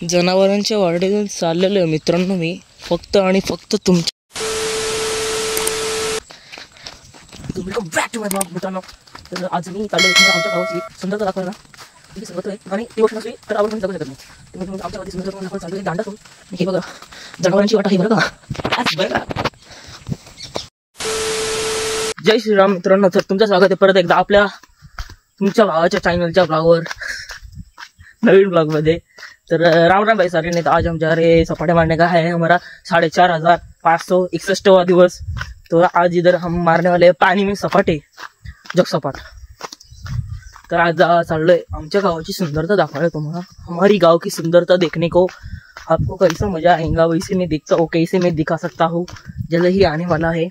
जनावरांच्या वाडीतून चाललेलो मित्रांनो मी फक्त आणि फक्त तुमच्या welcome back to my blog मित्रांनो. तर आज मी चाललो आमच्या गावाची सुंदरता दाखवायला. ती सांगतोय आणि ती गोष्ट नसली तर आपण जगू शकत नाही. त्यामुळे आमच्या गावाची सुंदरता दाखवायला चाललोय दांडातून. हे बघा जनावरांची वाट आहे बरं का. जय श्रीराम मित्रांनो. तर तुमचं स्वागत आहे परत एकदा आपल्या तुमच्या भावाच्या चॅनलच्या ब्लॉगवर, नवीन ब्लॉग मध्ये. तर राम राम भाई सारे. नहीं तो आज हम जा रहे सपाटे मारने का है हमारा 4561 दिवस. तो आज इधर हम मारने वाले पानी में सपाटे, जग सपाट. तर आज चाललोय आमच्या गावाची सुंदरता दाखवायला तुम्हाला. हमारी गांव की सुंदरता देखने को आपको कैसा मजा आएगा वैसे मैं देखता हूँ, कैसे मैं दिखा सकता हूँ, जल्द ही आने वाला है.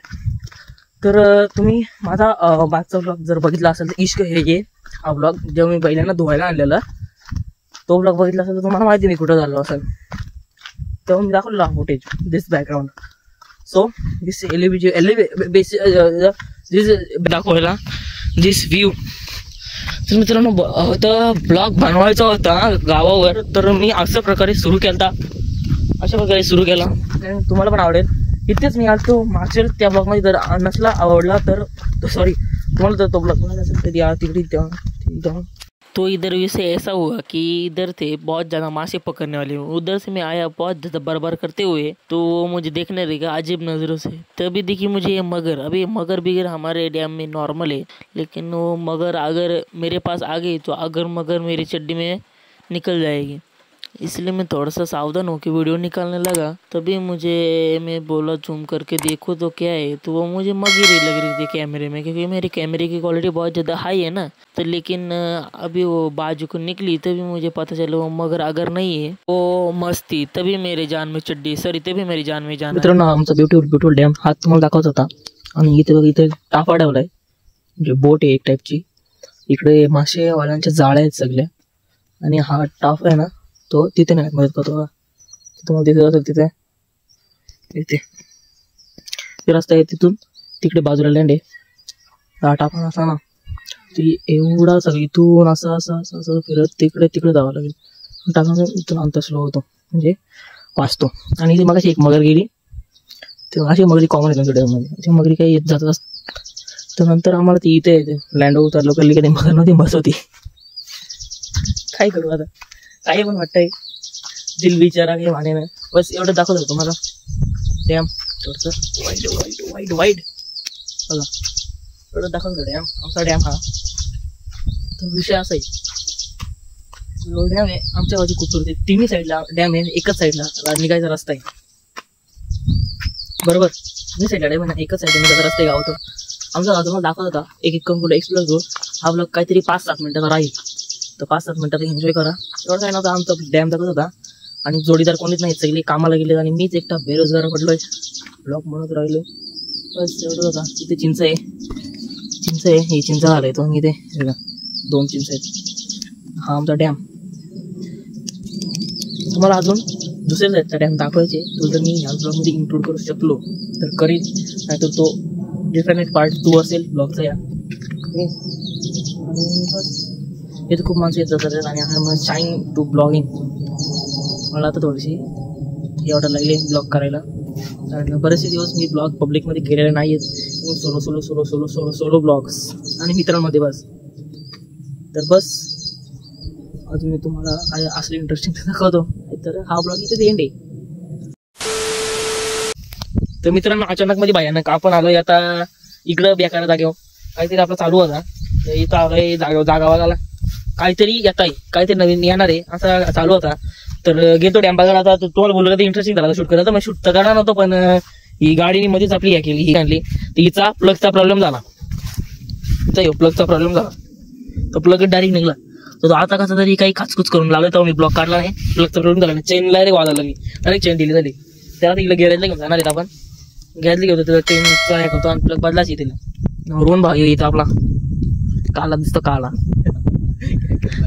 तर तुम्ही माझा मागचा ब्लॉग जर बघितला असेल तर इश्क हे जे हा ब्लॉग जेव्हा मी पहिल्यांदा धुवायला आणलेला तो ब्लॉग बघितला असेल तर तुम्हाला माहिती मी कुठं झालो असेल. तेव्हा मी दाखवलेला footage this background. So this दाखवलेला दिस व्ह्यू. तर मित्रांनो होता ब्लॉग बनवायचा होता गावावर. तर मी अशा प्रकारे सुरू केला तुम्हाला पण आवडेल. इथेच मी आज तो मागच्या त्या ब्लॉगमध्ये जर नसला आवडला तर सॉरी, तुम्हाला जर तो ब्लॉग बनायचा असेल तर या तिकडे. तो इधर से ऐसा हुआ कि इधर थे बहुत ज़्यादा माछे पकड़ने वाले. उधर से मैं आया बहुत ज़्यादा बर्बाद करते हुए, तो वो मुझे देखने लगा अजीब नज़रों से. तभी देखी मुझे ये मगर. अभी मगर बिगर हमारे डैम में नॉर्मल है, लेकिन वो मगर अगर मेरे पास आ गई तो अगर मगर मेरी चड्डी में निकल जाएगी. इसलिए मैं थोड़ा सा सावधान होकर वीडियो निकालने लगा. तभी मैं बोला जूम करके देखो तो क्या है, तो वो मुझे मगर ही लग रही थी कैमरे में, क्योंकि मेरे कैमरे की क्वालिटी बहुत ज़्यादा हाई है ना. तो लेकिन अभी वो बाजू को निकली तभी मुझे पता चला वो मगर अगर नहीं है वो मस्ती. तभी मेरे जान में चड्डी सॉरी तभी मेरी जान में जान. मित्रांनो आमचा ब्युटिफुल डॅम हा तुम्हाला दाखवत होता. आणि इथे टाफा ठेवलाय म्हणजे बोट आहे एक टाईपची. इकडे मासेवाल्यांच्या जाळ्या आहेत सगळ्या. आणि हा टाफ आहे ना तो तिथे नाही मदत करतो. तुम्हाला तिथे असेल तिथे रस्ता आहे, तिथून तिकडे बाजूला लँड आहे. दाट आपण असा ना ती एवढा सगळं इथून असं असं असं असं फिरत तिकडे जावं लागेल. टाकून इथून अंतर स्लो होतो म्हणजे वाचतो. आणि इथे मगाशी एक मगर गेली. तेव्हा अशी मगरी कॉमन येतो डॅममध्ये. अशी मगरी काही येत जात असत. तर नंतर आम्हाला ती इथे लँड उतरलो कळली की मगर नव्हती बस होती. काय करू आता, काही पण वाटतंय दिल विचारा काही माने नाही. बस एवढं दाखवत होतो तुम्हाला डॅम थोडंसं वाईट बघा एवढं दाखवत होतो डॅम. आमचा डॅम हा. तर विषय असा आहे डॅम आहे आमच्या बाजू खूप होते. तिन्ही साईडला डॅम आहे. एकच साईडला निघायचा रस्ता आहे बरोबर. तिन्ही साईडला डॅम आहे, एकच साईडला निघायचा रस्ता आहे गावातून. आमचा गाव तुम्हाला दाखवत होता एक कुठं एक्सप्लोर करू. हा ब्लॉग काहीतरी 5-7 मिनिटाचा राहील. तर 5-7 मिनिटात एन्जॉय करा. एवढं काय नव्हतं. आमचा डॅम दाखवत होता आणि जोडीदार कोणीच नाही, सगळे कामाला गेले आणि मीच एकटा बेरोजगार पडलोय. ब्लॉग म्हणत राहिलो बस एवढं होता. इथे चिंच आहे हे चिंच झालंय तो. इथे 2 चिंच आहेत. हा आमचा डॅम. तुम्हाला अजून दुसऱ्या साईडचा डॅम दाखवायचे तो जर मी ह्या ब्लॉगमध्ये इन्क्लूड करू शकलो तर करीन, नाहीतर तो डिफरेंट पार्ट 2 असेल ब्लॉगचा या. आणि बस इथे खूप माणसं येत जातात आणि I am shine to blogging. मला आता थोडीशी एवढं लागले ब्लॉग करायला, कारण बरेचसे दिवस मी ब्लॉग पब्लिकमध्ये केलेले नाही आहेत. सोलो ब्लॉग्स आणि मित्रांमध्ये बस. तर बस अजून मी तुम्हाला काय असले इंटरेस्टिंग दाखवतो. तर हा ब्लॉग इथे एंड आहे. तर मित्रांनो अचानक मध्ये भयानक आपण आलोय आता इकडं बेकार जागेवर. काहीतरी आपला चालू होता इथं आलोय जागा बघायला. काहीतरी येत आहे, काहीतरी नवीन येणार आहे असा चालू होता. तर गेलो डॅम बघायला. आता तुम्हाला बोललो तर इंटरेस्टिंग झाला शूट करायचं. मग शूट तर करणार नव्हतं, पण ही गाडी मध्येच आपली हे केली, ही आणली. तर हिचा प्लगचा प्रॉब्लेम झाला. तो प्लग डायरेक्ट निघला. तो आता कसा तरी काही खाचकूच करून लावलं. तर मी ब्लॉक काढला नाही. प्लगचा प्रॉब्लेम झाला नाही. चेन डायरेक्ट वाजायला लागली. डायरेक्ट चेन ढिली झाली. त्याला तिकडे गॅरेजला घेऊन जाणार आहेत आपण. गॅरेजला घेतो त्याला चेनचा हे करतो आणि प्लग बदलायची तिला. रोन भाग इथं आपला काला दिसतो काला.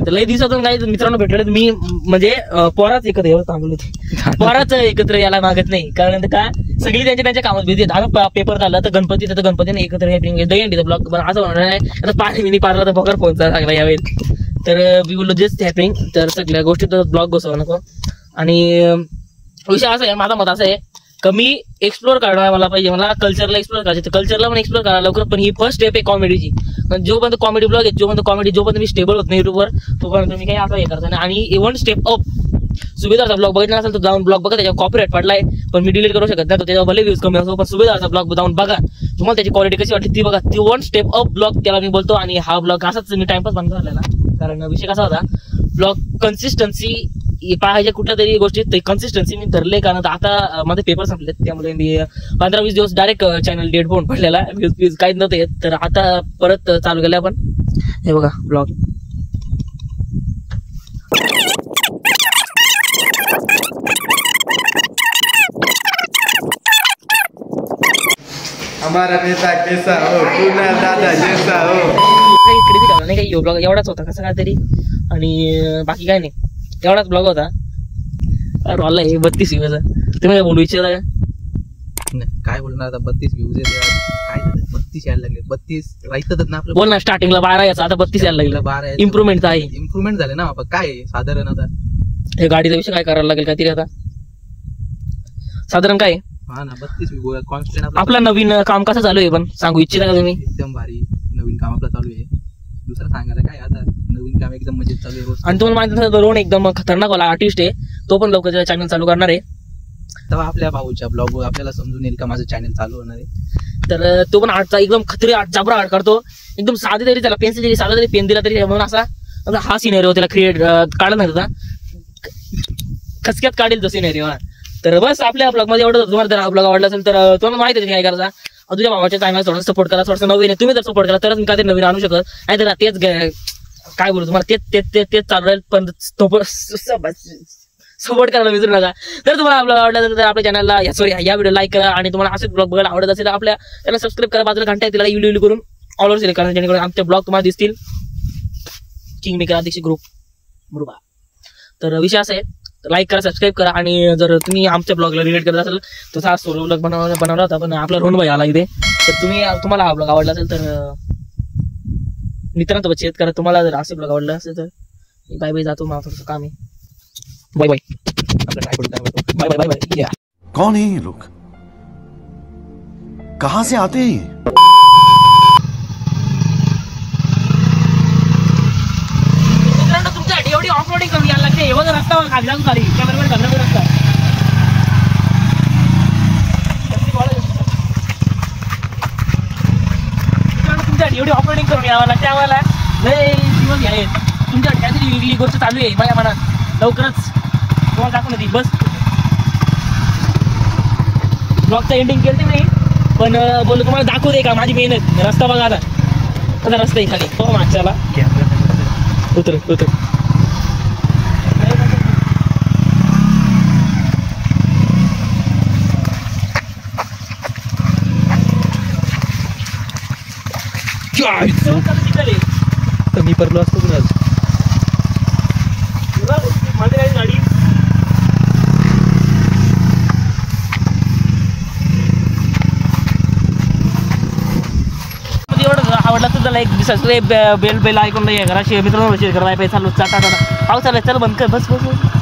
तर लई दिवसातून काही मित्रांनो भेटले. मी म्हणजे पोराच एकत्र यायला मागत नाही, कारण का सगळी त्यांच्या कामात बिझी आहेत. आता पेपर झाला तर गणपतीने एकत्र दहीहंडीचा ब्लॉग पण असं होणार आहे. आता पाणी मिनी पारला तर बघा फोनचा लागला यावेळी. तर वी विल जस्ट हॅपनिंग. तर सगळ्या गोष्टी ब्लॉग बसवा नको. आणि विषय असा आहे, माझा मत असं आहे कमी एक्सप्लोर करायला मला पाहिजे, मला कल्चरला एक्सप्लोर करायचं, तर कल्चरला पण एक्सप्लोर करायला लवकर. पण ही फर्स्ट स्टेप आहे कॉमेडीची. पण जोपर्यंत कॉमेडी ब्लॉग आहे, जोपर्यंत मी स्टेबल होत नाही युट्यूबवर, तोपर्यंत मी काही असं हे करता नाही. आणि इव्हन स्टेप अप सुभेदारचा ब्लॉग बघितला असेल तर जाऊन ब्लॉग बघा, त्याच्यावर कॉपीराइट पडलाय पण मी डिलीट करू शकत नाही, त्याच्यावर भले व्ह्यूज कमी असो, पण सुभेदारचा ब्लॉग जाऊन बघा, तुम्हाला त्याची क्वालिटी कशी वाटली ती बघा. ती वन स्टेप अप ब्लॉग त्याला मी बोलतो. आणि हा ब्लॉग असाच मी टाइमपास बंद झालेला, कारण विषय कसा होता, ब्लॉग कन्सिस्टन्सी पाहायच्या कुठल्या तरी गोष्टीत कन्सिस्टन्सी मी धरले, कारण आता माझे पेपर संपलेत, त्यामुळे मी 15-20 दिवस डायरेक्ट चॅनल डेट होऊन पडलेला, व्ह्यूज काहीच नव्हते. तर आता परत चालू केलं आपण, हे बघा ब्लॉग. हमारा नेता कैसा हो, कुणाल दादा जैसा हो. इकडे दिला नाही काही ब्लॉग एवढाच होता कसं काय तरी, आणि बाकी काय नाही, एवढाच ब्लॉग होता. रॉला आहे 32 व्ह्यूज. तुम्ही बोलू इच्छिता काय बोलणार आता, 32 व्ह्यूज काय 32 यायला लागले, 32 राहतात ना आपलं. बोल ना, स्टार्टिंगला 12 याचा आता 32 यायला लागलं. 12 इम्प्रुव्हमेंट आहे, इम्प्रुव्हमेंट झाले ना. काय साधारण आता हे गाडीचा विषय काय करायला लागेल काहीतरी आता साधारण काय. हा ना, 32 कॉन्स्टंट आपला नवीन काम कसं चालू आहे पण सांगू इच्छिता का तुम्ही. एकदम भारी नवीन काम आपलं चालू आहे. दुसरं सांगायला काय, आता नवीन काम एकदम मजेत चालू आहे. आणि तुम्हाला माहिती आहे रोहन एकदम खतरनाक वाला आर्टिस्ट आहे, तो पण लवकर चॅनल चालू करणार आहे. तेव्हा आपल्या भाऊच्या ब्लॉग आपल्याला समजून येईल का माझं चॅनल चालू होणार आहे. तर तो पण आर्टचा एकदम खतरी आर्ट जबरा आर्ट करतो, एकदम साधे तरी त्याला पेन्सिल जरी साधा तरी पेन दिला तरी म्हणून असा हा सिनेरिओ त्याला क्रिएट काढला नाही होता, खचक्यात काढेल तो सिनेरिओ. तर बस आपल्या ब्लॉग मध्ये एवढं. तुम्हाला जर हा ब्लॉग आवडला असेल तर तुम्हाला माहिती आहे काय करायचा, तुझ्या भावाच्या चॅनल थोडं सपोर्ट करा, थोडंसं नवीन आहे तुम्ही जर सपोर्ट करा तरच मी काहीतरी नवीन आणू शकत नाही, तर तेच काय बोलू तुम्हाला तेच चालू राहील. पण सपोर्ट करायला विसरू नका. तर तुम्हाला आपला आवडला तर आपल्या चॅनलला या व्हिडिओ लाईक करा, आणि तुम्हाला असेच ब्लॉग बघायला आवडत असेल तर आपल्या चॅनल सबस्क्राईब करा, बाजूला घंटा तिला इव्हिडिओ करून ऑल ओव्हर सिलेक्ट करा, जेणेकरून आमचे ब्लॉग तुम्हाला दिसतील. किंग मेकर अध्यक्ष ग्रुप बरोबर. तर विषय असा आहे, लाईक करा, सबस्क्राईब करा. आणि जर तुम्ही आमच्या ब्लॉगला रिलेट करत असेल तसा सोलो ब्लॉग बनवला होता, पण आपला रोहन भाई आला इथे, तर तुम्हाला हा ब्लॉग आवडला असेल तर मित्रांसोबत शेअर करा. तुम्हाला जर असे ब्लॉग आवडला असेल तर बाय बाय, जातो मला थोडंसं काम आहे. Bye bye. Bye bye bye bye. कौन है ये लोग, कहां से आते हैं? एवढी ऑफरोडिंग कमी यायला लागते, एवढं रस्ता खाली खाली कॅमेरामॅन घालणार रस्ता. तुमच्या एवढी ऑफरोडिंग करून यावं लागते आम्हाला, लय दिवस आहे. तुमच्या काहीतरी वेगळी गोष्ट चालू आहे माझ्या मनात, लवकरच तुम्हाला दाखवून येते. बस ब्लॉगचं एंडिंग केलं नाही, पण बोललो तुम्हाला दाखवू दे का माझी मेहनत. रस्ता बघा आता, आता रस्ता आहे खाली हो मागच्याला. उतर उतर. तर मी परलो असतो कुणाल गाडी एवढं आवडला तर लाईक सबस्क्राईब बेल ऐकून नाही करा. मित्रांनो शेअर करा. चालू चाटा पाऊस चालू चल बंद कर बस बस.